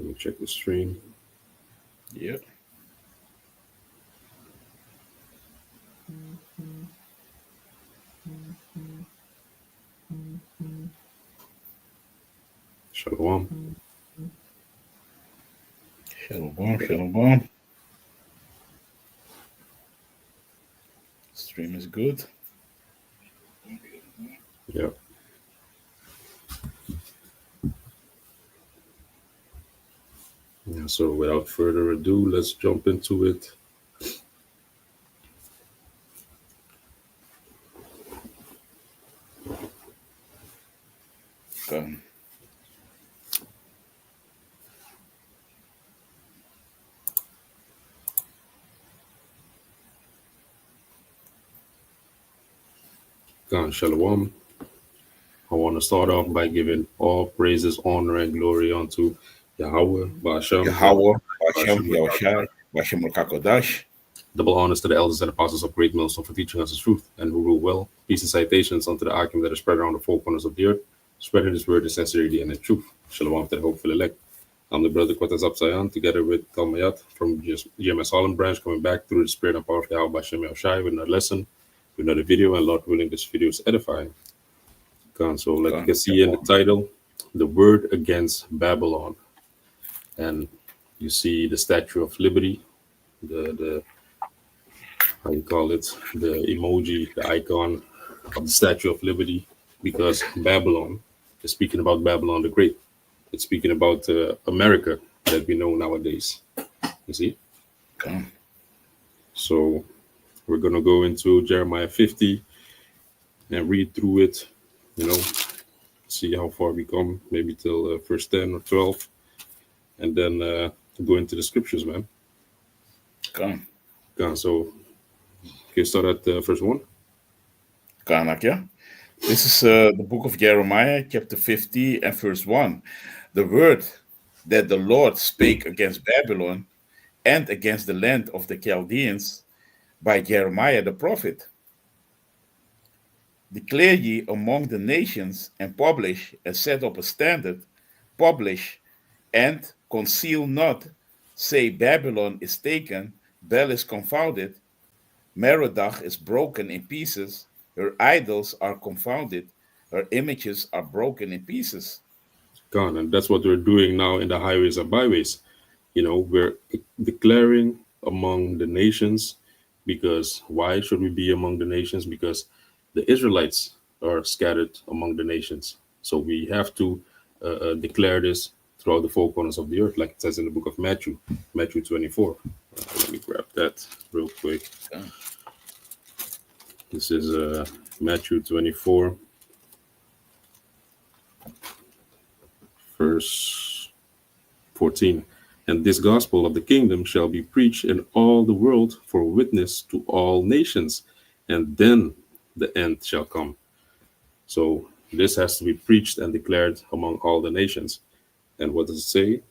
Let me check the stream. Yep. Shalom. Shalom, shalom. Stream is good. Yep. Yeah, so without further ado, let's jump into it. Okay. Khan Shalom. I want to start off by giving all praises, honor, and glory unto Yahweh, Ba'ashem, Yahweh, Hashem, Ba'ashem, Yahushai, Hashem Kakodash. double honors to the elders and apostles of Great Millstone for teaching us the truth and who rule well. Peace and citations unto the Akim that is spread around the four corners of the earth, spreading his word in sincerity and in truth. Shalom to the hopeful elect. I'm the brother Quatas Absayan, together with Talmayat from GMS Holland branch, coming back through the spirit and power of Yahweh Ba'ashem Yahushai with another lesson, with another video, and Lord willing, this video is edifying. So like you can see in the title, the word against Babylon. And you see the Statue of Liberty, the how you call it, the emoji, the icon of the Statue of Liberty, because Babylon is speaking about Babylon the Great. It's speaking about America that we know nowadays. You see? Okay. So we're going to go into Jeremiah 50 and read through it, see how far we come, maybe till verse 10 or 12, and then go into the scriptures, man. Okay. So, can you start at verse 1? Yeah. This is the book of Jeremiah, chapter 50 and verse 1. The word that the Lord spake against Babylon and against the land of the Chaldeans by Jeremiah the prophet. Declare ye among the nations, and publish, and set up a standard, publish, and conceal not, say Babylon is taken, Bel is confounded, Merodach is broken in pieces, her idols are confounded, her images are broken in pieces. Gone. And that's what we're doing now in the highways and byways. We're declaring among the nations, because why should we be among the nations? Because the Israelites are scattered among the nations. So we have to declare this throughout the four corners of the earth, like it says in the book of Matthew 24. Let me grab that real quick. Okay. This is Matthew 24, verse 14. And this gospel of the kingdom shall be preached in all the world for a witness to all nations, and then the end shall come. So this has to be preached and declared among all the nations. And what does it say?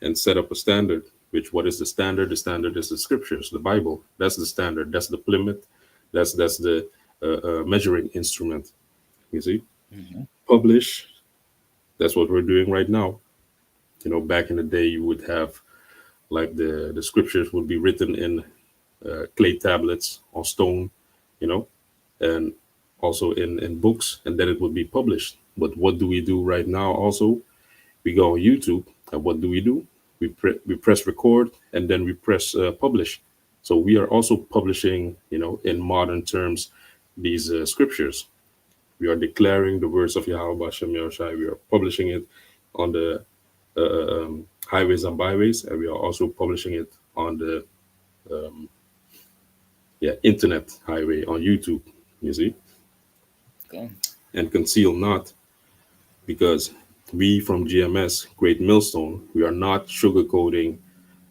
And set up a standard. Which, what is the standard? The standard is the scriptures, the Bible. That's the standard. That's the plummet. That's the measuring instrument. You see? Mm-hmm. Publish. That's what we're doing right now. Back in the day, you would have, like, the scriptures would be written in clay tablets on stone, and also in books, and then it would be published. But what do we do right now? Also, we go on YouTube, and what do? We press record, and then we press publish. So we are also publishing, in modern terms, these scriptures. We are declaring the words of Yahweh Ba'ashem Yahushai. We are publishing it on the highways and byways, and we are also publishing it on the internet highway on YouTube. You see? Okay. And conceal not, because we from GMS, Great Millstone, we are not sugarcoating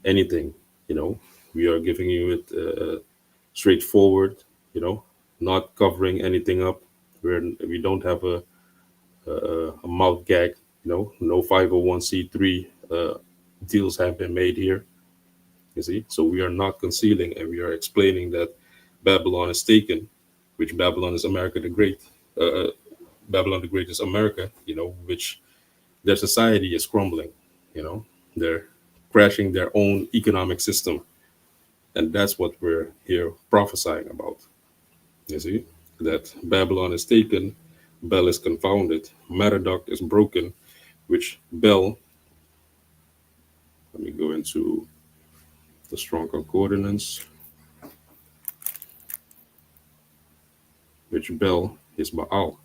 anything. We are giving you it straightforward. Not covering anything up. We don't have a mouth gag. No 501c3 deals have been made here. You see, so we are not concealing, and we are explaining that Babylon is taken, which Babylon is America the Great. Babylon the Great is America, which their society is crumbling, They're crashing their own economic system. And that's what we're here prophesying about. You see, that Babylon is taken, Bel is confounded, Merodach is broken, which Bel, let me go into the strong concordance, which Bel is Baal.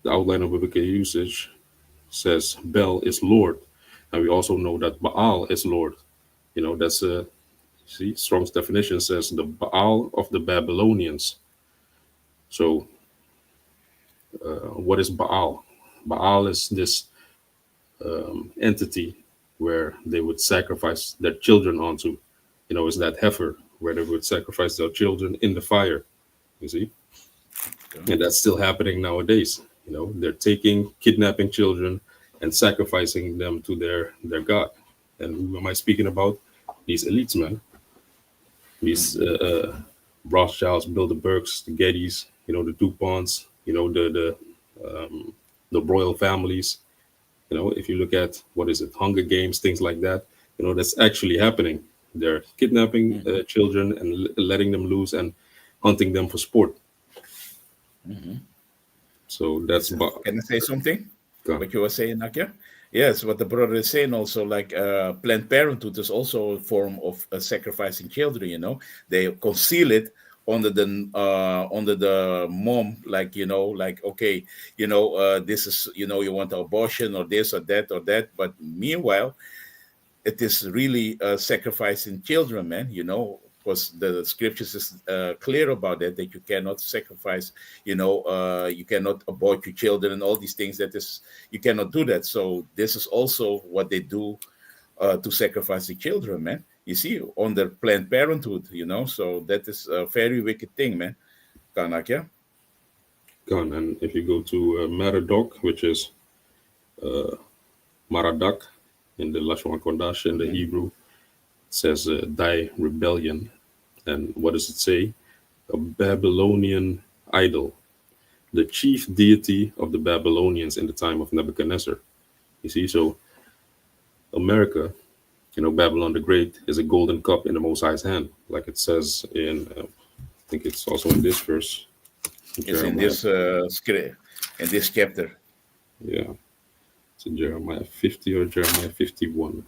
The outline of biblical usage says Bel is Lord. And we also know that Baal is Lord. That's a, see, Strong's definition says the Baal of the Babylonians. So, what is Baal? Baal is this entity where they would sacrifice their children onto. It's that heifer where they would sacrifice their children in the fire. You see? And that's still happening nowadays. They're kidnapping children and sacrificing them to their God. And who am I speaking about? These elites, man. These Rothschilds, Bilderbergs, the Gettys, the DuPonts, the royal families. If you look at what is it, Hunger Games, things like that, that's actually happening. They're kidnapping children and letting them loose and hunting them for sport. So that's about. Can I say something? Go on. What you were saying, Nakia? Yes, what the brother is saying also, like Planned Parenthood is also a form of sacrificing children. They conceal it under the mom, like okay, this is you want abortion or this or that, but meanwhile it is really sacrificing children, man. Because the scriptures is clear about that you cannot sacrifice, you cannot abort your children and all these things. You cannot do that. So this is also what they do to sacrifice the children, man. You see, on the Planned Parenthood, so that is a very wicked thing, man. Kanak, Gone. And if you go to Merodach, which is Maradak in the Lashon Kodash in the Hebrew, it says thy rebellion. And what does it say? A Babylonian idol, the chief deity of the Babylonians in the time of Nebuchadnezzar. You see, so America, Babylon the Great is a golden cup in the Most High's hand, like it says in, I think it's also in this verse. it's in this script, in this chapter. Yeah. It's in Jeremiah 50 or Jeremiah 51.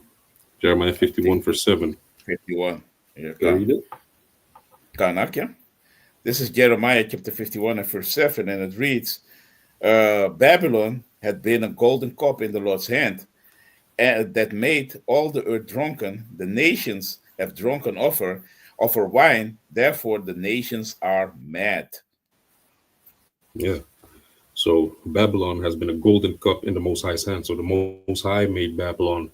Jeremiah 51, verse 7. 51. Yeah, Can you read it? Kanak, yeah. This is Jeremiah chapter 51 and verse 7, and it reads, Babylon had been a golden cup in the Lord's hand, and that made all the earth drunken. The nations have drunken offer wine, therefore the nations are mad. Yeah. So Babylon has been a golden cup in the Most High's hand. So the Most High made Babylon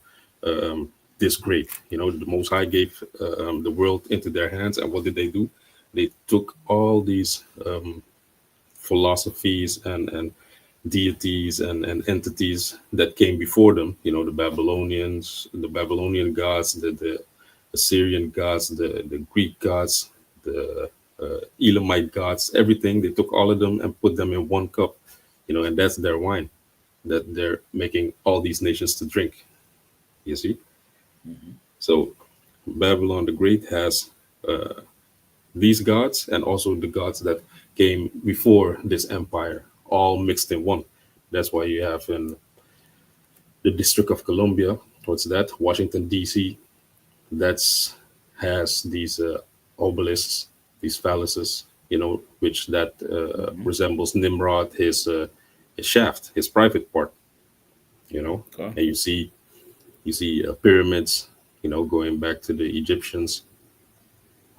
this great. The Most High gave the world into their hands. And what did they do? They took all these philosophies and deities and entities that came before them. The Babylonians, the Babylonian gods, the Assyrian gods, the Greek gods, the Elamite gods, everything. They took all of them and put them in one cup, and that's their wine that they're making all these nations to drink. You see? So Babylon the Great has these gods and also the gods that came before this empire, all mixed in one. That's why you have in the District of Columbia, what's that? Washington, D.C., has these obelisks, these phalluses, which that resembles Nimrod, his shaft, his private part, Okay. and you see pyramids, going back to the Egyptians,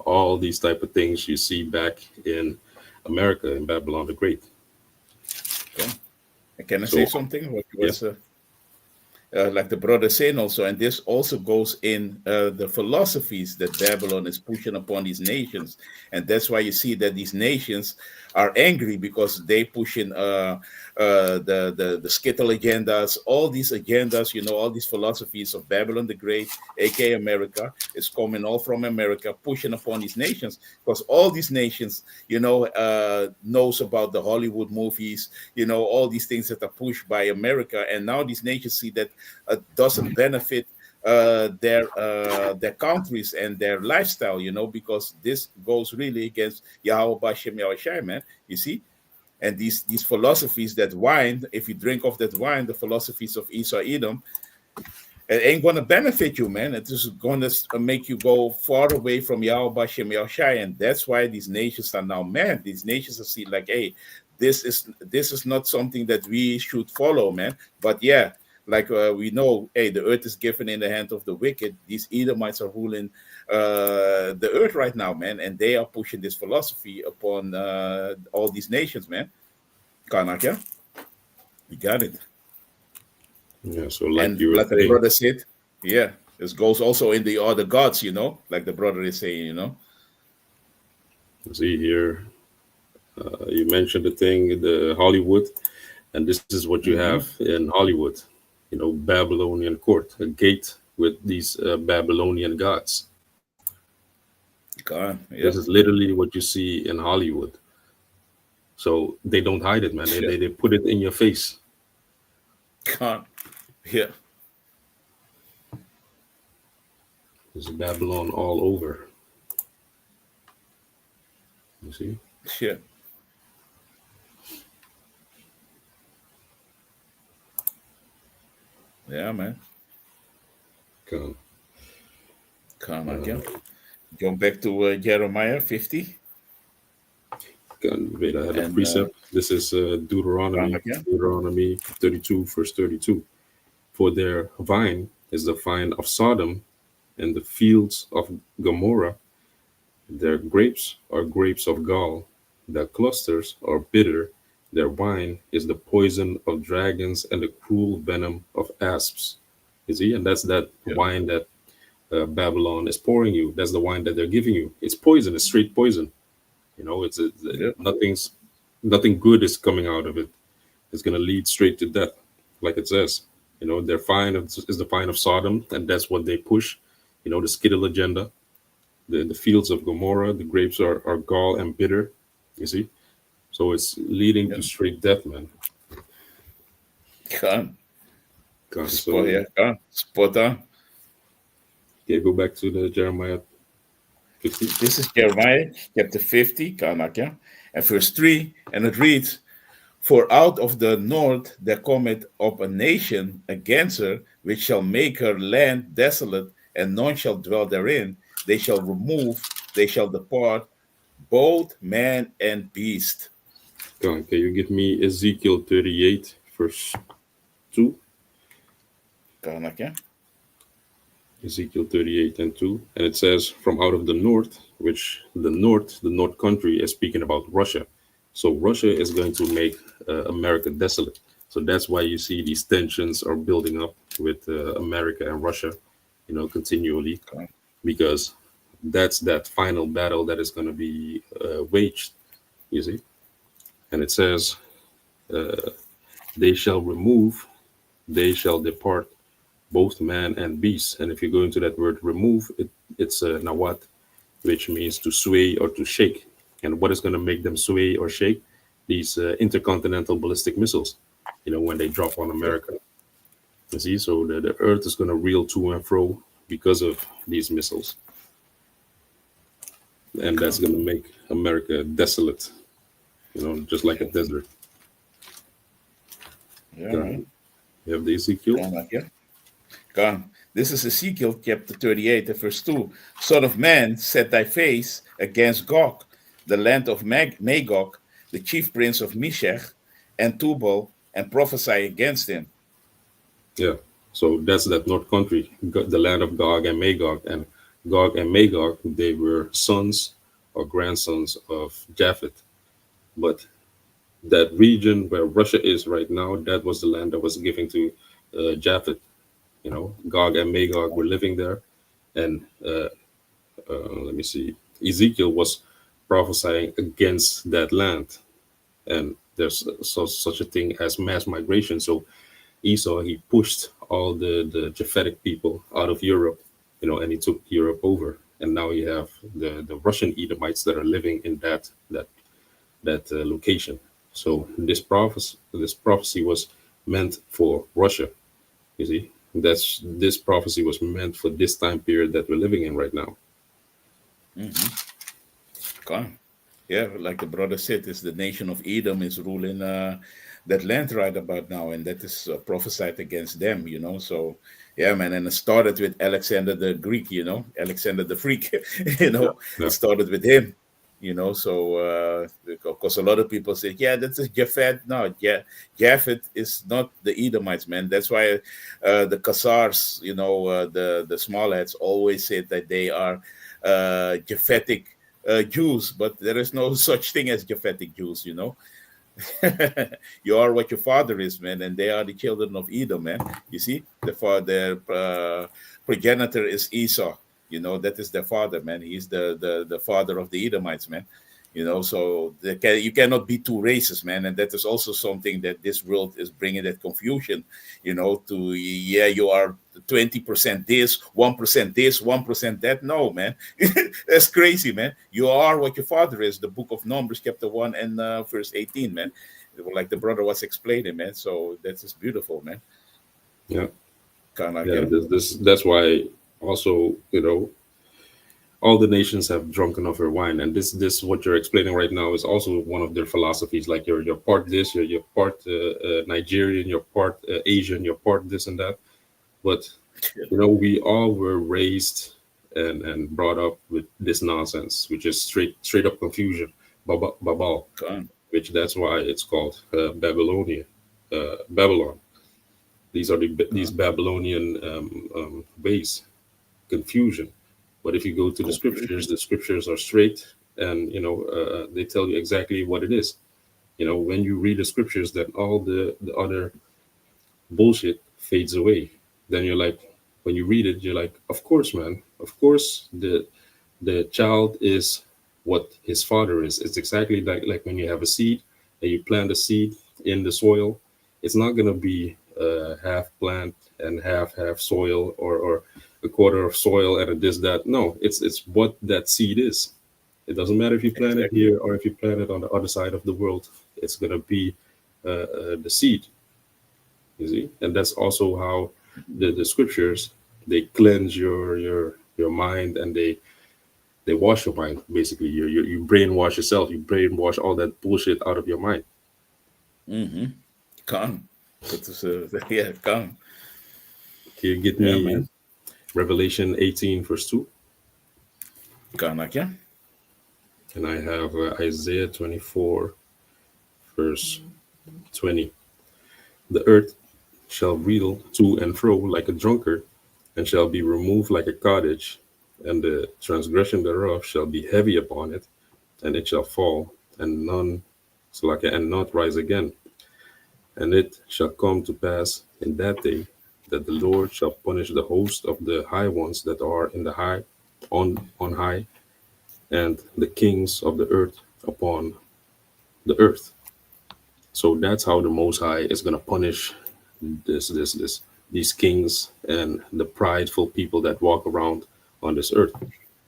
all these type of things you see back in America in Babylon the Great. Okay. Can I So, say something? What was like the brother saying also, and this also goes in the philosophies that Babylon is pushing upon these nations, and that's why you see that these nations are angry because they pushing the skittle agendas, all these agendas, all these philosophies of Babylon the Great, aka America, is coming all from America, pushing upon these nations because all these nations, knows about the Hollywood movies, all these things that are pushed by America, and now these nations see that doesn't benefit their countries and their lifestyle, because this goes really against Yahweh Bashem Yahushai, man. You see, and these philosophies, that wine, if you drink of that wine, the philosophies of Esau Edom, it ain't going to benefit you, man. It is going to make you go far away from Yahweh Bashem Yahushai, and that's why these nations are now mad. These nations are seen like, hey, this is not something that we should follow, man. But yeah, like we know, hey, the earth is given in the hand of the wicked. These Edomites are ruling the earth right now, man, and they are pushing this philosophy upon all these nations, man. Karnak, yeah, you got it. Yeah, so like And you were like the saying, brother said, yeah, this goes also in the other gods, like the brother is saying. see here, you mentioned the thing, the Hollywood, and this is what you Mm-hmm. have in Hollywood, Babylonian court, a gate with these Babylonian gods. God, This yeah, is literally what you see in Hollywood. So they don't hide it, man. They, yeah, they, they put it in your face. God, yeah, There's Babylon all over. You see? yeah, yeah, man. Come, Come uh, again. Go back to Jeremiah 50 wait, I had a and precept. This is come Deuteronomy, again. Deuteronomy 32, verse 32. For their vine is the vine of Sodom, and the fields of Gomorrah. Their grapes are grapes of gall. Their clusters are bitter. Their wine is the poison of dragons and the cruel venom of asps. You see, and that's that Yeah, wine that Babylon is pouring you. That's the wine that they're giving you. It's poison. It's straight poison. yeah, Nothing good is coming out of it. It's going to lead straight to death, like it says. Their vine is the vine of Sodom, and that's what they push. The skittle agenda. The fields of Gomorrah, the grapes are gall and bitter. You see, so it's leading yeah. to straight death, man. Come, God, spot, so yeah, come, spot on. okay, go back to the Jeremiah 50. This is Jeremiah chapter 50, come again, and verse 3, and it reads, For out of the north there cometh up a nation against her, which shall make her land desolate, and none shall dwell therein. They shall remove, they shall depart, both man and beast. God, can you give me Ezekiel 38, verse 2? Kan ik, ja? Ezekiel 38 and 2. And it says, from out of the north, which the north country is speaking about Russia. So Russia is going to make America desolate. So that's why you see these tensions are building up with America and Russia, continually, Okay. because that's that final battle that is going to be waged, you see. And it says, uh, they shall remove, they shall depart, both man and beast. And if you go into that word remove, it's nawat, which means to sway or to shake. And what is going to make them sway or shake? These intercontinental ballistic missiles, when they drop on Yeah. America. You see, so the earth is going to reel to and fro because of these missiles. And that's going to make America desolate, just like a desert. Yeah, man. You have the Ezekiel. Kan ik, ja? Kan. This is Ezekiel chapter 38, and verse 2. Son of man, set thy face against Gog, the land of Magog, the chief prince of Meshech and Tubal, and prophesy against him. Yeah. So that's that north country, the land of Gog and Magog. And Gog and Magog, they were sons or grandsons of Japheth. But that region where Russia is right now, that was the land that was given to Japheth. Gog and Magog were living there. And let me see, Ezekiel was prophesying against that land. And there's such a thing as mass migration. So Esau, he pushed all the Japhetic people out of Europe, and he took Europe over. And now you have the Russian Edomites that are living in that location. So this prophecy was meant for Russia, You see, this prophecy was meant for this time period that we're living in right now. Come. Yeah, like the brother said, is the nation of Edom is ruling that land right about now, and that is prophesied against them, So, yeah, man, and it started with Alexander the Greek, Alexander the Freak, Yeah, it yeah, started with him, So, because a lot of people say, yeah, that's a Japhet. No, yeah, Japhet is not the Edomites, man. That's why the Khazars, the smallheads always said that they are Japhetic Jews, but there is no such thing as Japhetic Jews. You are what your father is, man, and they are the children of Edom, man. You see, the father, progenitor is Esau. That is their father, man. He's the father of the Edomites, man. So you cannot be two races, man, and that is also something that this world is bringing, that confusion. To, yeah, you are 20% this, 1% this, 1% that. No, man, that's crazy, man. You are what your father is. The book of Numbers, chapter 1 and verse 18, man. Like the brother was explaining, man. So that is beautiful, man. yeah, Kind of like, yeah. yeah. That's why also, all the nations have drunken of her wine, and this what you're explaining right now is also one of their philosophies. Like you're part this, you're part Nigerian, you're part Asian, you're part this and that. But we all were raised and brought up with this nonsense, which is straight up confusion, babal, Come. which that's why it's called Babylon. These are these Come. Babylonian ways, confusion. But if you go to Confusion. the scriptures are straight, and they tell you exactly what it is. When you read the scriptures, then all the other bullshit fades away. Then you're like, when you read it, you're like, of course, man, of course, the child is what his father is. It's exactly like when you have a seed and you plant a seed in the soil. It's not gonna be half plant and half soil, or a quarter of soil and a this that. No, it's what that seed is. It doesn't matter if you plant it Exactly. here or if you plant it on the other side of the world. It's gonna be the seed. You see, and that's also how the scriptures, they cleanse your mind, and they wash your mind. Basically, you brainwash yourself. You brainwash all that bullshit out of your mind. Mm-hmm. Come. That is yeah, come. Can you get Yeah, me man. Revelation 18 verse 2? Come like, yeah. And I have Isaiah 24 verse 20. The earth shall reel to and fro like a drunkard, and shall be removed like a cottage, and the transgression thereof shall be heavy upon it, and it shall fall, and none so like and not rise again. And it shall come to pass in that day that the Lord shall punish the host of the high ones that are in the high on high, and the kings of the earth upon the earth. So that's how the Most High is gonna punish this these kings and the prideful people that walk around on this earth.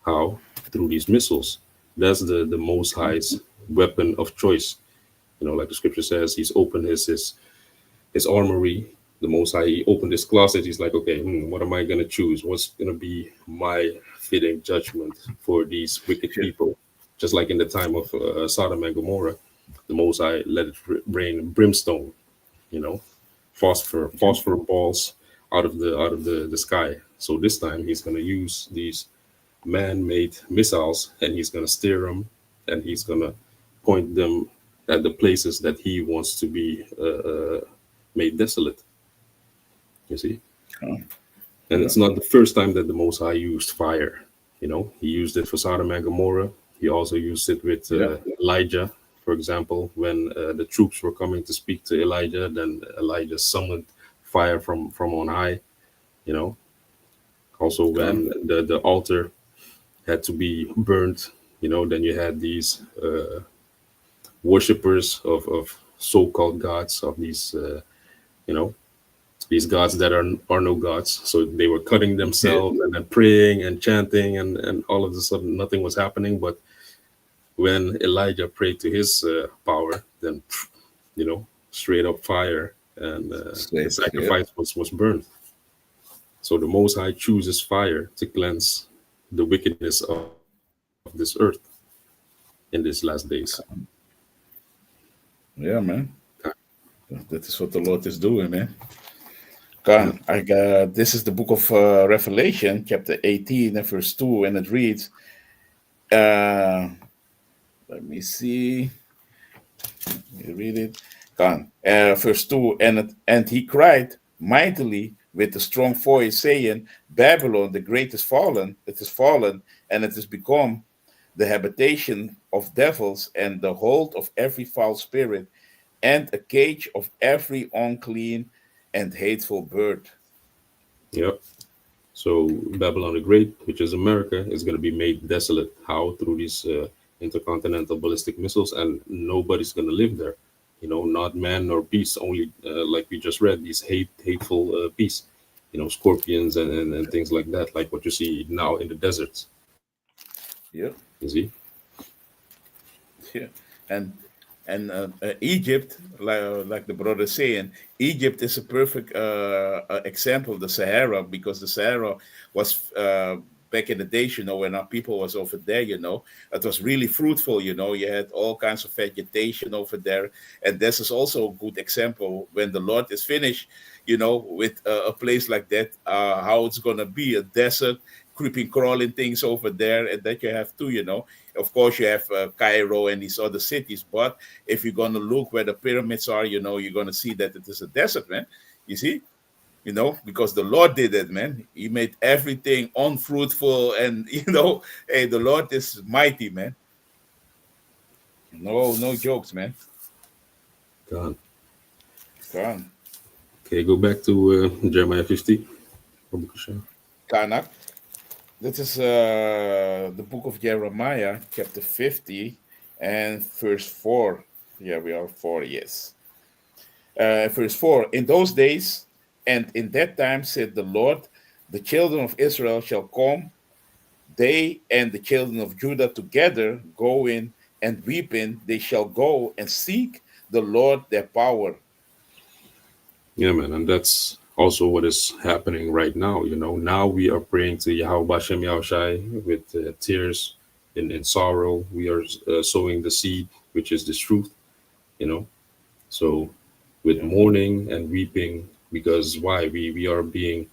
How? Through these missiles. That's the Most High's weapon of choice. Like the scripture says, he's opened his armory. The Most High, he opened his closet. He's like, okay, what am I gonna choose? What's gonna be my fitting judgment for these wicked Yeah. people? Just like in the time of Sodom and Gomorrah, the Most High let it rain brimstone, you know, phosphor balls out of the sky. So this time he's gonna use these man-made missiles, and he's gonna steer them, and he's gonna point them at the places that he wants to be made desolate. You see, Come. and Yeah. it's not the first time that the Most High used fire. He used it for Sodom and Gomorrah. He also used it with Yeah. Elijah, for example, when the troops were coming to speak to Elijah. Then Elijah summoned fire from on high. You know, also Come. when the altar had to be burnt. Then you had these worshippers of so-called gods, of you know these gods that are no gods. So they were cutting Yeah. themselves and then praying and chanting, and all of a sudden nothing was happening. But when Elijah prayed to his power, then straight up fire, and the Straight. Yeah. sacrifice was burned. So the Most High chooses fire to cleanse the wickedness of this earth in these last days. Yeah, man. That is what the Lord is doing, man. God, I got this is the book of Revelation, chapter 18 and verse 2, and it reads, uh, let me see, you read it. God, verse 2, and he cried mightily with a strong voice, saying, Babylon, the great is fallen, it is fallen, and it is become the habitation of devils and the hold of every foul spirit and a cage of every unclean and hateful bird. Yep. So Babylon the Great, which is America, is going to be made desolate. How? Through these intercontinental ballistic missiles, and nobody's going to live there. Not man nor beast. Only, like we just read, these hateful beasts. Scorpions and things like that, like what you see now in the deserts. Yeah, You see? yeah. And Egypt, like the brother saying, Egypt is a perfect example of the Sahara, because the Sahara was back in the days, when our people was over there, it was really fruitful. You had all kinds of vegetation over there, and this is also a good example when the Lord is finished, with a place like that, how it's gonna be a desert, creeping, crawling things over there, and that you have too. Of course, you have Cairo and these other cities, but if you're going to look where the pyramids are, you're going to see that it is a desert, man. You see? Because the Lord did it, man. He made everything unfruitful, and, hey, the Lord is mighty, man. No, no jokes, man. God. Come on. Okay, go back to Jeremiah 50. Kanak. This is the book of Jeremiah, chapter 50, and verse 4. Yeah, we are 4, yes. Verse 4, in those days and in that time, said the Lord, the children of Israel shall come, they and the children of Judah together, going and weeping, they shall go and seek the Lord their power. Yeah, man, and that's also what is happening right now. Now we are praying to Yahweh Bashem Yahushai with tears in sorrow. We are sowing the seed, which is this truth. You know, so with Yeah, mourning and weeping, because why? We are being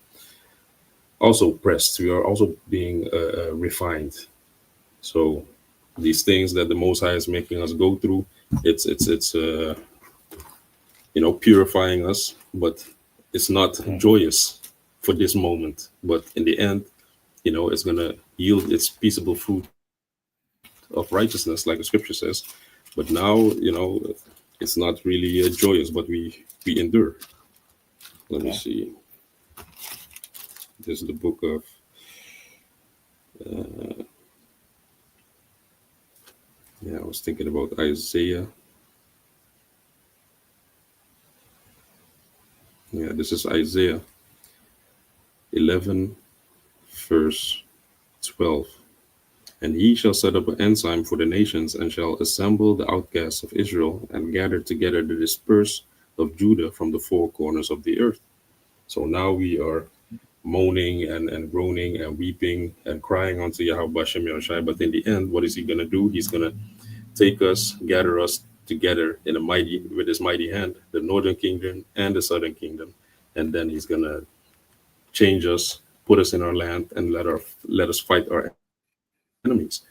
also pressed. We are also being refined. So these things that the Most High is making us go through, it's purifying us, but it's not mhm, joyous for this moment. But in the end, it's gonna yield its peaceable fruit of righteousness, like the scripture says. But now, it's not really joyous, but we endure. Let me yeah, see. This is the book of uh, yeah. I was thinking about Isaiah. Yeah, this is Isaiah 11, verse 12. And he shall set up an ensign for the nations, and shall assemble the outcasts of Israel, and gather together the dispersed of Judah from the four corners of the earth. So now we are moaning and groaning and weeping and crying unto Yahweh Bashem Yahushai. But in the end, what is he going to do? He's going to take us, gather us together in a mighty, with his mighty hand, the northern kingdom and the southern kingdom. And then he's going to change us, put us in our land, and let us fight our enemies.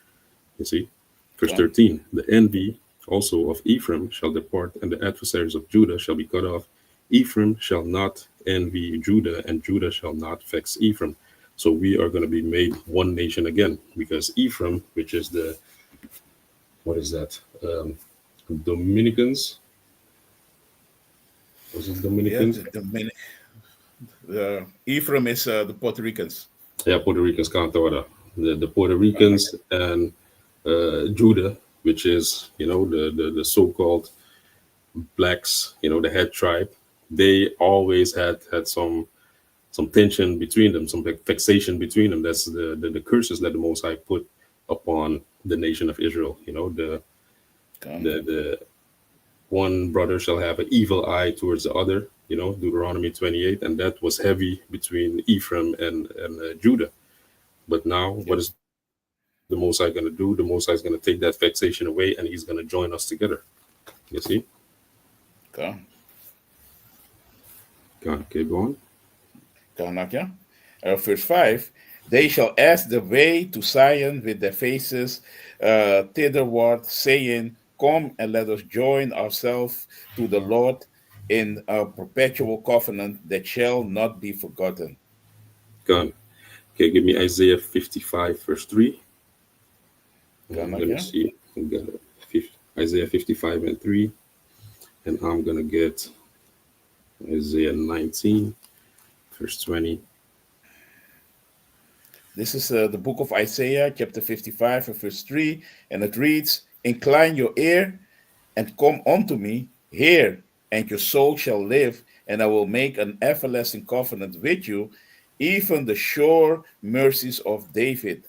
You see, verse yeah, 13, the envy also of Ephraim shall depart, and the adversaries of Judah shall be cut off. Ephraim shall not envy Judah, and Judah shall not vex Ephraim. So we are going to be made one nation again, because Ephraim, which is what is that? Dominicans? Was it yeah. Dominicans? The Ephraim is the Puerto Ricans. Yeah, Puerto Ricans, Cantora. The Puerto Ricans and Judah, which is, the so-called blacks, the head tribe. They always had some tension between them, some vexation between them. That's the curses that the Most High put upon the nation of Israel. The Come, the the one brother shall have an evil eye towards the other, Deuteronomy 28, and that was heavy between Ephraim and Judah. But now, what is the Most High going to do? The Most High is going to take that vexation away, and He's going to join us together. You see? Okay. Okay, go on. Kanakya. Verse 5, they shall ask the way to Zion with their faces thitherward, saying, come and let us join ourselves to the Lord in a perpetual covenant that shall not be forgotten. Gone. Okay, give me Isaiah 55, verse 3. I'm going to Kanakya. see. I'm gonna, Isaiah 55 and 3. And I'm going to get Isaiah 19, verse 20. This is the book of Isaiah, chapter 55, and verse 3, and it reads, incline your ear and come unto me, hear, and your soul shall live, and I will make an everlasting covenant with you, even the sure mercies of David.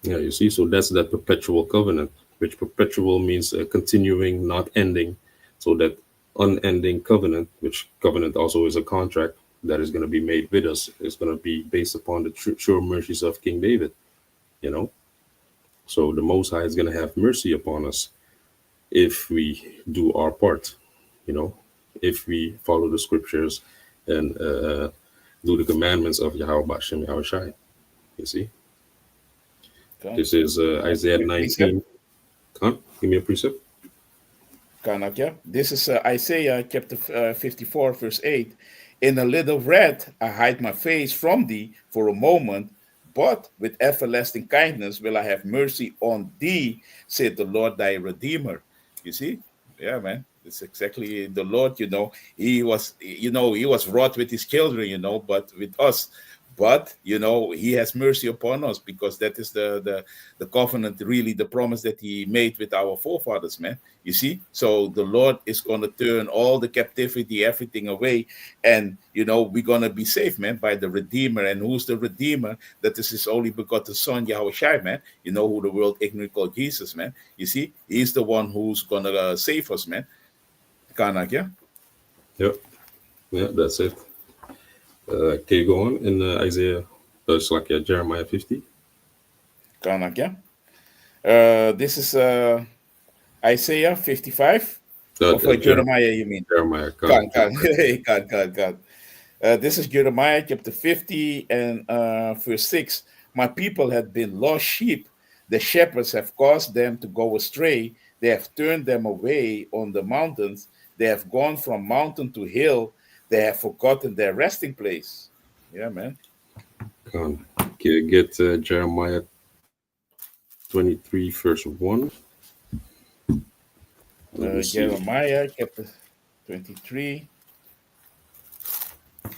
Yeah, you see, so that's that perpetual covenant, which perpetual means continuing, not ending. So that unending covenant, which covenant also is a contract that is going to be made with us, is going to be based upon the sure mercies of King David, you know. So the Most High is going to have mercy upon us if we do our part, you know, if we follow the scriptures and do the commandments of Yahweh Bashem Yahushai. You see, Okay. this is Isaiah 19. Huh? Give me a precept. Kanakya. This is Isaiah chapter 54, verse 8. In a little wrath I hide my face from thee for a moment, but with everlasting kindness will I have mercy on thee, said the Lord thy Redeemer. You see? Yeah, man. It's exactly the Lord, He was, he was wroth with his children, but with us. But he has mercy upon us because that is the covenant, really the promise that he made with our forefathers, man. You see, so the Lord is going to turn all the captivity, everything away, and we're going to be saved, man, by the Redeemer. And who's the Redeemer? That is his only begotten Son, Yahweh Shai, man. You know who the world ignorant called Jesus, man. You see, he's the one who's going to save us, man. Kanak, yeah. Yeah, yeah, that's it. Can you go on in Isaiah? It's like Jeremiah 50. Kanak, yeah. This is Isaiah 55 of Jeremiah, you mean? Jeremiah. Kan. This is Jeremiah chapter 50 and verse 6. My people had been lost sheep. The shepherds have caused them to go astray. They have turned them away on the mountains. They have gone from mountain to hill. They have forgotten their resting place. Yeah, man. Okay, get Jeremiah 23, verse 1. Jeremiah chapter 23.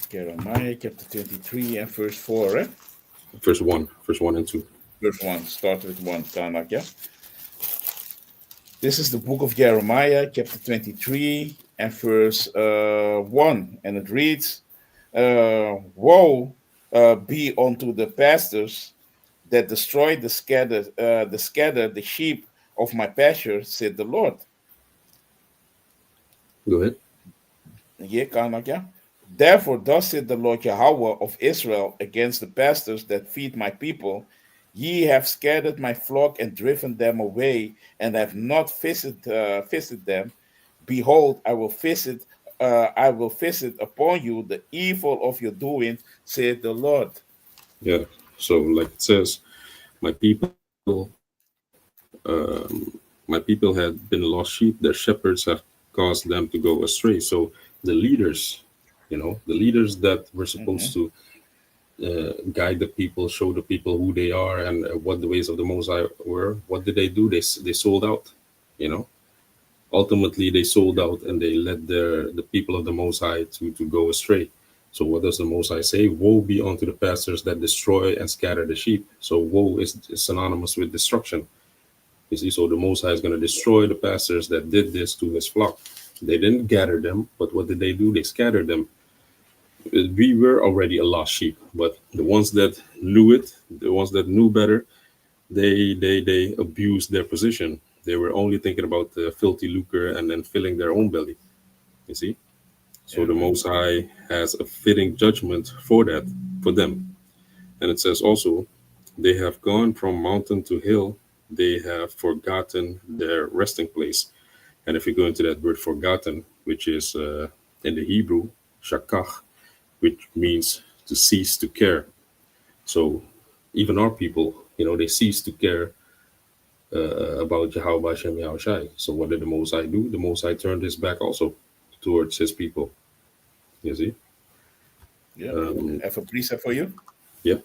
Jeremiah chapter 23 and verse 4. Eh? Verse 1 and 2. Verse 1. Start with 1. Kanak, yeah? This is the book of Jeremiah, chapter 23 and verse 1. And it reads, woe be unto the pastors that destroy the scattered sheep of my pasture, said the Lord. Go ahead. Yeah, Kanak, yeah? Therefore, thus said the Lord Yahweh of Israel against the pastors that feed my people, ye have scattered my flock and driven them away, and have not visited them. Behold, I will visit upon you the evil of your doing, said the Lord. Yeah. So, like it says, my people, my people had been lost sheep. Their shepherds have caused them to go astray. So, the leaders, the leaders that were supposed to guide the people, show the people who they are and what the ways of the Most High were. What did they do? They sold out. Ultimately, they sold out and they led the people of the Most High to go astray. So what does the Most High say? Woe be unto the pastors that destroy and scatter the sheep. So woe is synonymous with destruction. You see, so the Most High is going to destroy the pastors that did this to his flock. They didn't gather them, but what did they do? They scattered them. We were already a lost sheep, but the ones that knew it, the ones that knew better, they abused their position. They were only thinking about the filthy lucre and then filling their own belly. You see? So Yeah, the man. Most High has a fitting judgment for that, for them. And it says also, they have gone from mountain to hill, they have forgotten their resting place. And if you go into that word forgotten, which is in the Hebrew, shakach, which means to cease to care. So even our people, they cease to care about Yahweh Hashem Yahushai. So what did the Most High do? The Most High turned his back also towards his people. You see? Yeah. Um, I have a precept for you. yeah,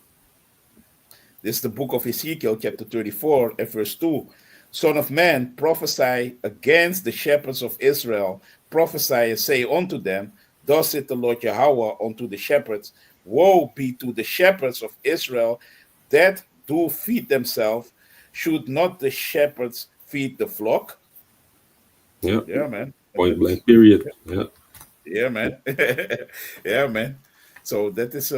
This is the book of Ezekiel, chapter 34, and verse 2. Son of man, prophesy against the shepherds of Israel. Prophesy and say unto them, thus saith the Lord Yahweh unto the shepherds, woe be to the shepherds of Israel that do feed themselves. Should not the shepherds feed the flock? yeah. Yeah, man. Point blank period. Yeah. Yeah, man. Yeah, man. So that is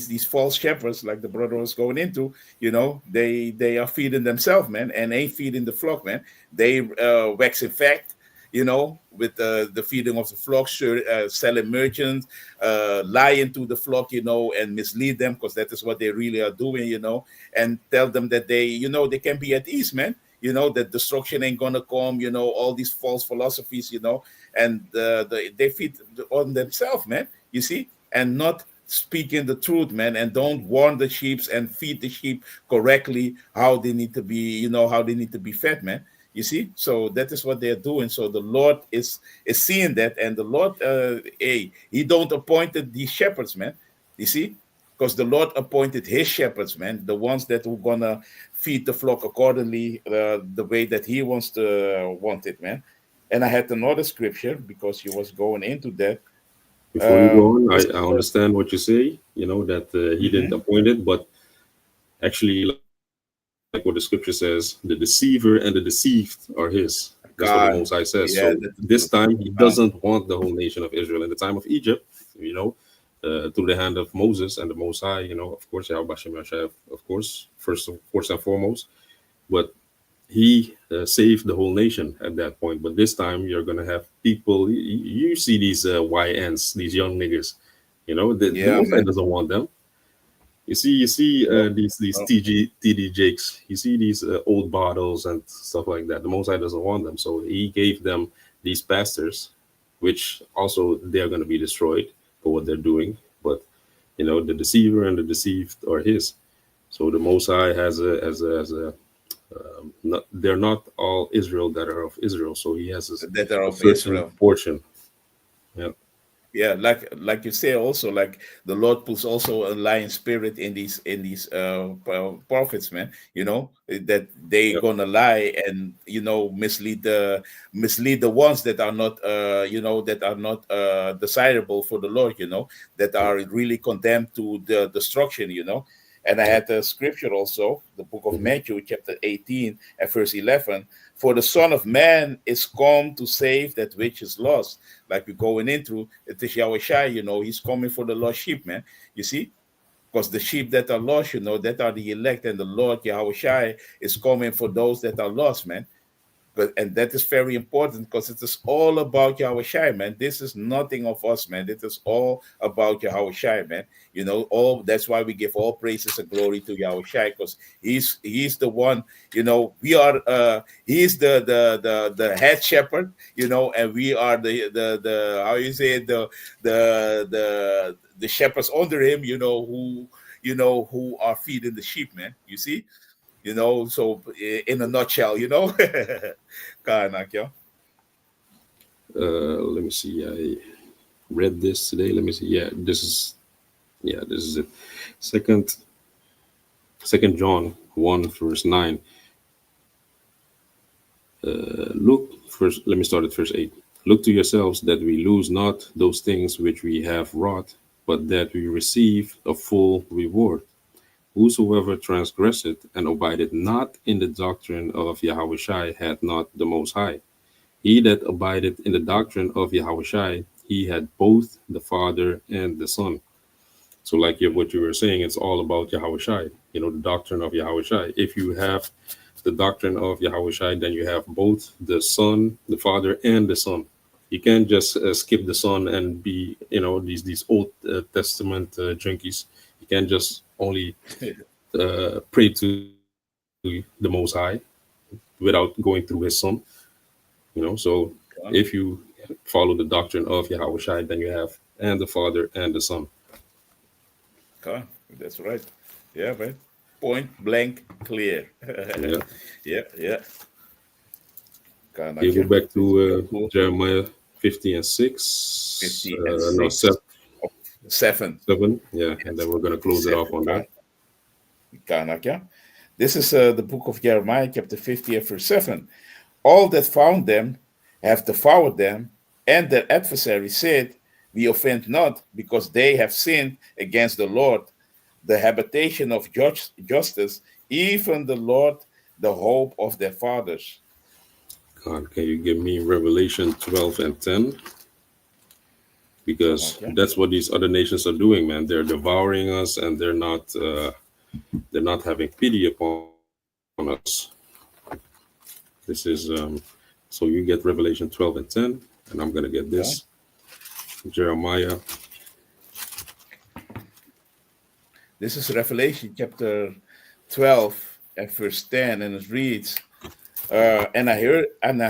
these false shepherds, like the brother was going into, they are feeding themselves, man, and ain't feeding the flock, man. They wax in fact, with the feeding of the flock, selling merchants, lying to the flock, and mislead them, because that is what they really are doing, and tell them that they can be at ease, man. That destruction ain't gonna come, all these false philosophies, and they feed on themselves, man. You see, and not speaking the truth, man, and don't warn the sheep and feed the sheep correctly how they need to be, how they need to be fed, man. You see, so that is what they're doing. So the Lord is seeing that, and the Lord, He don't appointed these shepherds, man. You see, because the Lord appointed His shepherds, man, the ones that were gonna feed the flock accordingly, the way that He want it, man. And I had another scripture because you was going into that. Before you go on, This I understand what you say, that he didn't Mhm. appoint it, but actually, like what the scripture says, the deceiver and the deceived are his. That's what the Most High says. So God, this yeah, time, that he is true. doesn't want the whole nation of Israel. In the time of Egypt, through the hand of Moses and the Most High, of course, Yahweh Bashem Yashai, of course, first and foremost. But he saved the whole nation at that point. But this time, you're going to have people, you see these YNs, these young niggas, the Yeah, Most High man. doesn't want them. You see No, these no. TD Jakes. You see these old bottles and stuff like that. The Most High doesn't want them, so He gave them these pastors, which also they are going to be destroyed for what they're doing. But the deceiver and the deceived are His. So the Most High has a not, they're not all Israel that are of Israel. So He has That are a of certain Israel. portion. Yeah, Yeah, like you say also, like the Lord puts also a lion spirit in these prophets, man. That they yeah, gonna lie and mislead the ones that are not desirable for the Lord, that yeah. are really condemned to the destruction, And I Yeah. had the scripture also, the book of Mhm. Matthew, chapter 18 and verse 11. For the Son of Man is come to save that which is lost. Like we're going into it is Yahweh Shai, he's coming for the lost sheep, man. You see? Because the sheep that are lost, that are the elect, and the Lord Yahweh Shai is coming for those that are lost, man. And that is very important because it is all about Yahweh Shai, man. This is nothing of us, man. It is all about Yahweh Shai, man. All that's why we give all praises and glory to Yahweh Shai, because he's the one, we are he's the head shepherd, and we are the how you say it, the shepherds under him, who are feeding the sheep, man. You see? So in a nutshell, Kanak, yeah. Let me see. I read this today. Let me see. This is it. Second Second John 1 verse 9. Look first. Let me start at verse 8. Look to yourselves that we lose not those things which we have wrought, but that we receive a full reward. Whosoever transgresseth and abideth not in the doctrine of Yahushai hath not the Most High. He that abideth in the doctrine of Yahushai, he had both the Father and the Son. So, like what you were saying, it's all about Yahushai, the doctrine of Yahushai. If you have the doctrine of Yahweh Shai, then you have both the Son, the Father, and the Son. You can't just skip the Son and be, these Old Testament junkies. You can't just only pray to the Most High without going through His Son. So if you follow the doctrine of Yahweh Shai, then you have and the Father and the Son. Okay, that's right. Yeah, right. Point blank clear. Yeah. Yeah. You go back to Cool. Jeremiah 50 and 6. 50 and No, 6. 7. 7. Yeah, and then we're going to close it off on that. Kanak, yeah. This is the book of Jeremiah, chapter 50, and verse 7. All that found them have devoured them, and their adversaries said, we offend not, because they have sinned against the Lord, the habitation of justice, even the Lord, the hope of their fathers. God, can you give me Revelation 12 and 10? Because that's what these other nations are doing, man. They're devouring us, and they're not having pity upon us. This is so you get Revelation 12 and 10, and I'm gonna get this. Jeremiah. This is Revelation chapter 12 and verse 10, and it reads, and I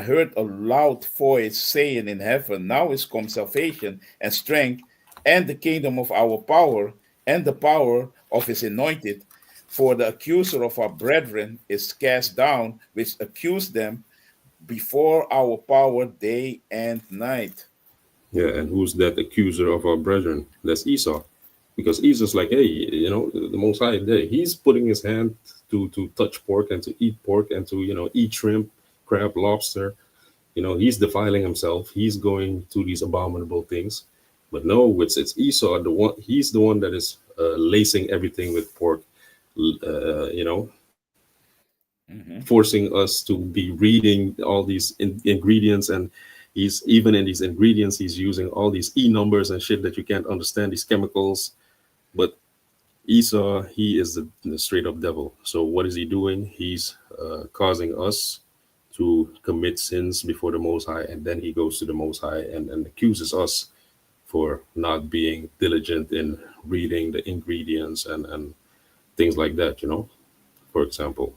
heard a loud voice saying in heaven, now is come salvation and strength and the kingdom of our power and the power of his anointed. For the accuser of our brethren is cast down, which accused them before our power day and night. Yeah, and who's that accuser of our brethren? That's Esau. Because Esau's like, hey, the Most High there, he's putting his hand to touch pork and to eat pork and to, eat shrimp, crab, lobster. He's defiling himself. He's going to these abominable things. But no, it's Esau, he's the one that is lacing everything with pork, forcing us to be reading all these ingredients, and he's even in these ingredients, he's using all these numbers and shit that you can't understand, these chemicals. But Esau, he is the straight up devil. So what is he doing? He's causing us to commit sins before the Most High, and then he goes to the Most High and accuses us for not being diligent in reading the ingredients and things like that, for example.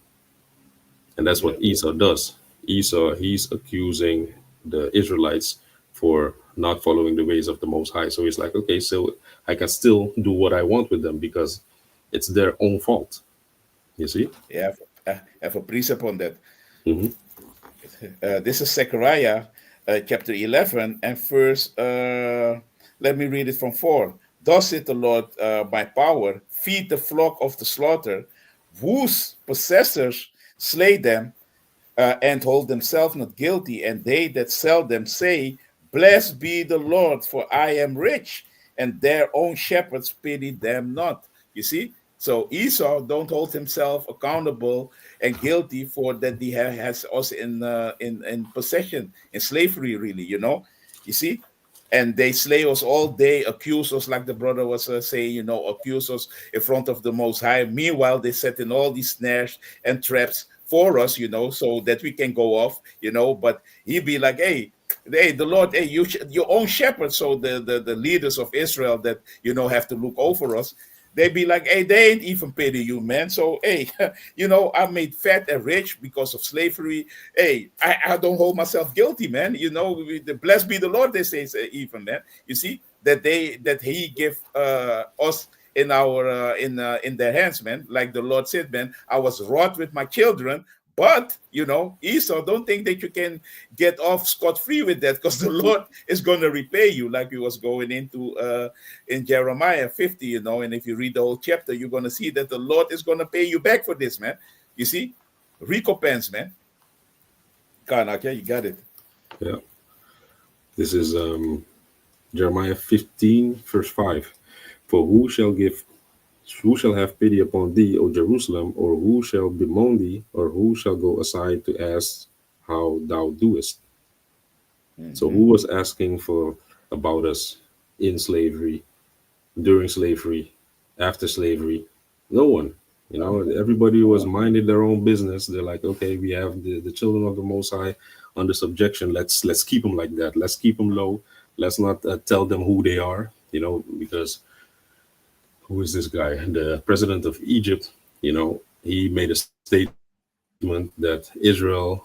And that's what Esau does. Esau, he's accusing the Israelites for not following the ways of the Most High. So he's like, okay, so I can still do what I want with them because it's their own fault. You see? Yeah, I have a precept on that. Mm-hmm. This is Zechariah chapter 11 and verse, let me read it from 4. Thus saith the Lord by power, feed the flock of the slaughter, whose possessors slay them and hold themselves not guilty, and they that sell them say, blessed be the Lord, for I am rich, and their own shepherds pity them not. You see? So Esau don't hold himself accountable and guilty for that he has us in possession, in slavery, really, You see? And they slay us all day, accuse us, like the brother was saying, accuse us in front of the Most High. Meanwhile, they set in all these snares and traps for us, so that we can go off, But he'd be like, hey, the Lord, hey, your own shepherd. So the leaders of Israel that, have to look over us, they be like, hey, they ain't even pity you, man. So, hey, I made fat and rich because of slavery. Hey, I don't hold myself guilty, man. Blessed be the Lord, they say, even, man. You see, that he give us in our in their hands, man. Like the Lord said, man, I was wroth with my children. But, Esau, don't think that you can get off scot-free with that, because the Lord is going to repay you, like we was going into in Jeremiah 50, and if you read the whole chapter, you're going to see that the Lord is going to pay you back for this, man. You see? Recompense, man. Karnak, yeah, you got it. Yeah. This is Jeremiah 15, verse 5. For who shall have pity upon thee, O Jerusalem, or who shall bemoan thee, or who shall go aside to ask how thou doest? Mm-hmm. So who was asking about us in slavery, during slavery, after slavery? No one. You know, everybody was minding their own business. They're like, okay, we have the children of the Most High under subjection. Let's keep them like that. Let's keep them low. Let's not tell them who they are. You know, because who is this guy? The president of Egypt. You know, he made a statement that Israel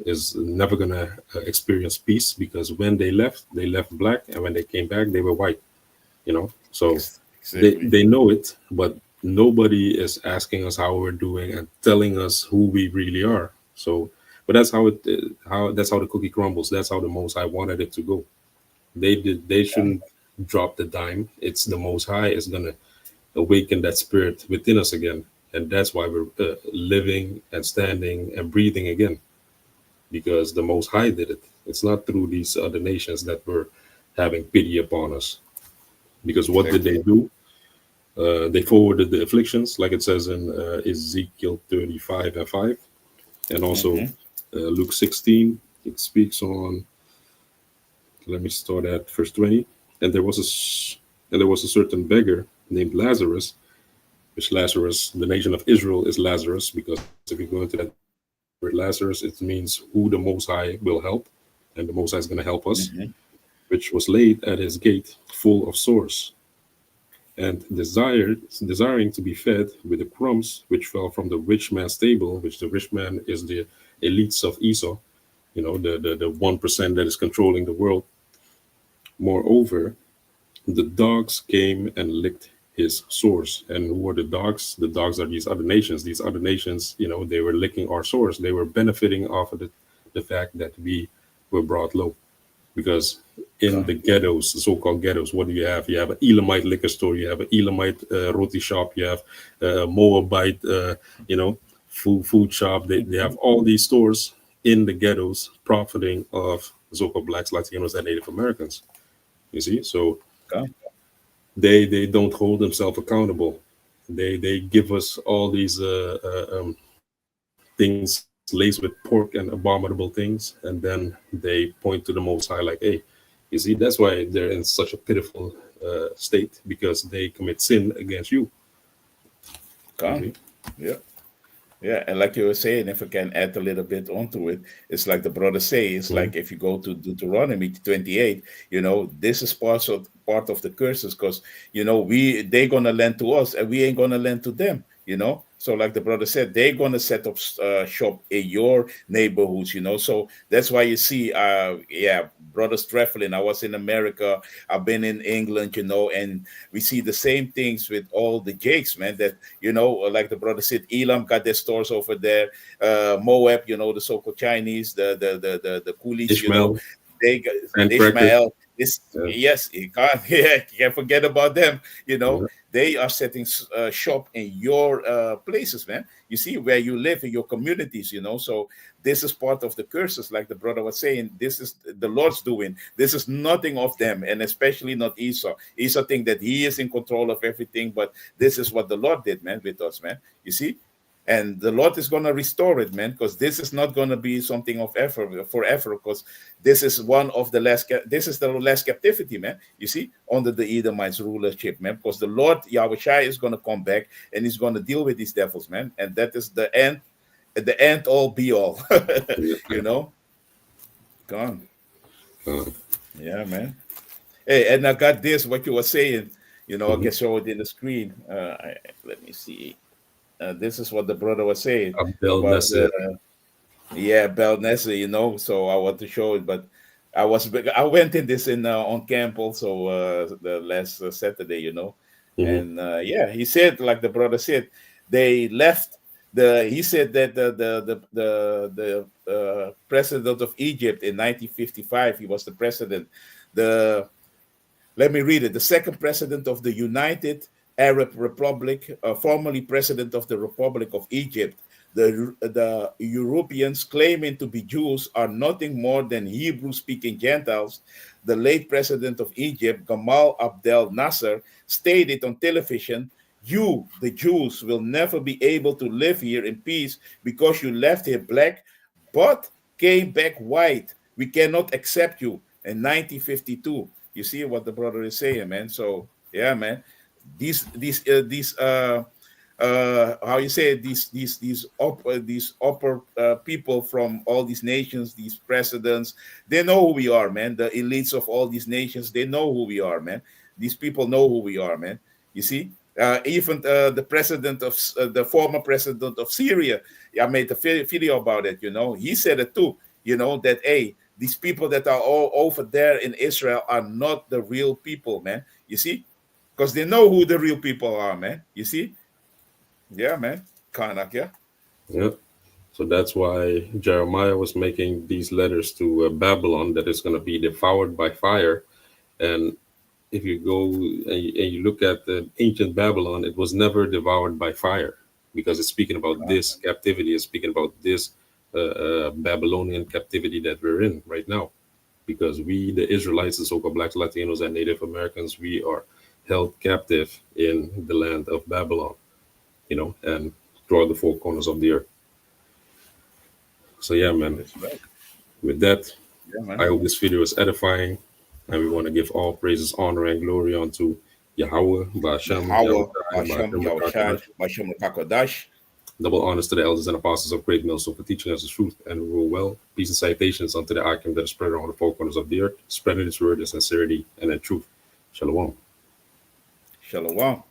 is never gonna experience peace because when they left black, and when they came back, they were white. You know, so Exactly. they know it, but nobody is asking us how we're doing and telling us who we really are. So, but that's how it how that's how the cookie crumbles. That's how the Most High wanted it to go. They shouldn't drop the dime. It's the Most High is gonna awaken that spirit within us again, and that's why we're living and standing and breathing again, because the Most High did it. It's not through these other nations that were having pity upon us. Because what did they Exactly. do? They forwarded the afflictions, like it says in Ezekiel 35 and 5, and also Mm-hmm. Luke 16. It speaks on, let me start at verse 20. And there was a certain beggar named Lazarus, which Lazarus, the nation of Israel is Lazarus, because if you go into that word Lazarus, it means who the Most High will help, and the Most High is going to help us, Mm-hmm. which was laid at his gate full of sores and desiring to be fed with the crumbs which fell from the rich man's table, which the rich man is the elites of Esau, you know, the 1% that is controlling the world. Moreover, the dogs came and licked his sores. And who are the dogs? The dogs are these other nations. These other nations, you know, they were licking our sores. They were benefiting off of the fact that we were brought low. Because in the Come. ghettos, the so-called ghettos, what do you have? You have an Elamite liquor store, you have an Elamite roti shop, you have a Moabite, you know, food shop. They have all these stores in the ghettos profiting of so-called blacks, Latinos, and Native Americans. You see, so Come. they don't hold themselves accountable. They give us all these things laced with pork and abominable things, and then they point to the Most High like, hey, you see, that's why they're in such a pitiful state, because they commit sin against you. You Come. see? Yeah. Yeah, and like you were saying, if I can add a little bit onto it, it's like the brother say, it's Mhm. like if you go to Deuteronomy 28, this is part of the curses because they're gonna lend to us and we ain't gonna lend to them. So like the brother said, they're gonna set up shop in your neighborhoods. So that's why you see, yeah, brothers traveling. I was in America, I've been in England, and we see the same things with all the Jakes, man. That like the brother said, Elam got their stores over there. Moab, the so-called Chinese, the coolies, Ishmael they got and crackers. Ishmael. This, Yeah, yes, you can't, yeah, you can't forget about them. yeah. They are setting shop in your places, man. You see where you live in your communities. So this is part of the curses, like the brother was saying. This is the Lord's doing. This is nothing of them, and especially not Esau. Esau think that he is in control of everything, but this is what the Lord did, man, with us, man. You see? And the Lord is going to restore it, man, because this is not going to be something of effort forever, because this is one of the last, this is the last captivity, man. You see, under the Edomites rulership, man, because the Lord, Yahweh Shai, is going to come back and he's going to deal with these devils, man. And that is the end all be all, you Yeah. know? Gone. Uh, Yeah, man. Hey, and I got this, what you were saying, I mhm. can show it in the screen. Let me see. This is what the brother was saying Abdel about the Nasser. yeah Belnessa. So I want to show it, but I went in this in on camp also the last Saturday. Mhm. And yeah, he said like the brother said, they left the. He said that the president of Egypt in 1955, he was the president. The Let me read it. The second president of the United Arab Republic, formerly president of the Republic of Egypt, the Europeans claiming to be Jews are nothing more than Hebrew speaking Gentiles. The late president of Egypt, Gamal Abdel Nasser, stated on television, "You, the Jews, will never be able to live here in peace because you left here black, but came back white. We cannot accept you." In 1952, you see what the brother is saying, man. So yeah, man, these how you say it, these upper people from all these nations, these presidents, they know who we are, man. The elites of all these nations, they know who we are, man. These people know who we are, man. You see, even the president of the former president of Syria, I made a video about it. You know, he said it too. You know that, hey, these people that are all over there in Israel are not the real people, man. You see, because they know who the real people are, man. You see. Yeah, man. Karnak, yeah. Yeah. So that's why Jeremiah was making these letters to Babylon that is going to be devoured by fire. And if you go and you look at the ancient Babylon, it was never devoured by fire because it's speaking about this captivity, it's speaking about this Babylonian captivity that we're in right now. Because we, the Israelites, the so-called Blacks, Latinos, and Native Americans, we are held captive in the land of Babylon, and throughout the four corners of the earth. So yeah, man. That's right. With that, Yeah, man. I hope this video is edifying, and we want to give all praises, honor, and glory unto Yahweh, Ba'ashem, Yahweh, Yahushai, Hashem, Ba'ashem, Yahushai, Ba'akadosh. Hashem, Kakodash. Double honors to the elders and apostles of Great Millstone for teaching us the truth and rule well. Peace and citations unto the Akim that is spread around the four corners of the earth, spreading its word in sincerity and in truth. Shalom. Shalom.